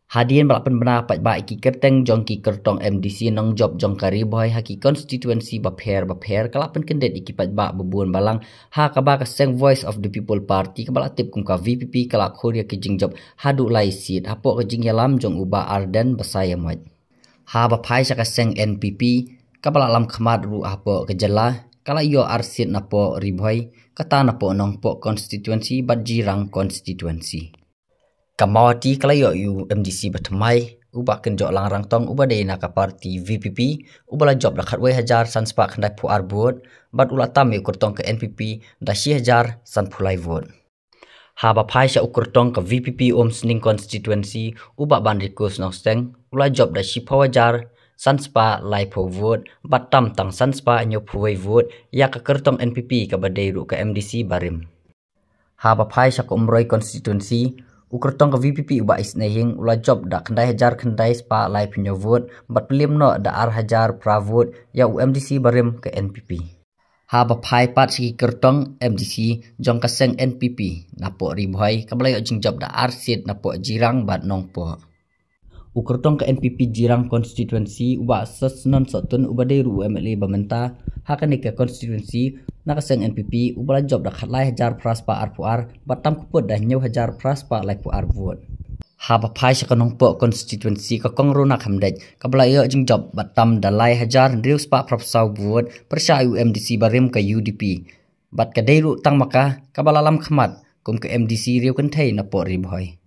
Hadian balapan benar pat ba iki kerteng jong ki kertong MDC nong job jong kari boy haki constituency baper kalapan kendet iki pat ba bebuan balang ha kaba ka seng voice of the people party kabala tip kum ka VPP kala khoria ki jing job hadu lai seat hapo ka jing yalam jong uba arden basaya mat ha ba phai sa ka seng NPP kabala lam khamad ru hapo ka jala kala yo arsit napo riboy kata napo nong po constituency bat jirang constituency Kamawati kala yo MDC batamai uba kenjok langrang tong uba de naka parti VPP ubala job lakat 1000 sanspa khandai pu arbot bat ula tam ukur tong ke NPP da 1000 san pulai vote ha ba phai sha ukur tong ke VPP om sning constituency uba ban request nong steng ula job da 1000 sanspa lai po vote bat tam tang sanspa nyo puai vote ya ka kertong NPP ka badai ru ke MDC barim ha ba phai sha ko umroi constituency Ukurtong ke VPP uba isnehing ula job da kendai hajar kendai spa lai pinyo vote bat pelim no da ar hajar pra vote ya UMDC barim ke NPP. Ha ba phai pat sigi kertong MDC jong kaseng NPP napo riboy kabalay jing job da ar sit napo jirang bat nongpo. Ukurtong ke NPP jirang constituency uba sesnon sotun uba deru MLA bamenta hakan ke constituency nakaseng NPP ubala job da khatlai hajar praspa arpuar batam kuput dah nyau hajar praspa lai pu arvot ha ba phai sa kanong po constituency ka kongro nak hamdej kabla yo jing job batam dalai hajar riu spa propsau buat persya UMDC barim ka UDP bat ka deiru tang maka kabala lam khmat kum ke MDC riu kan thai na po riboy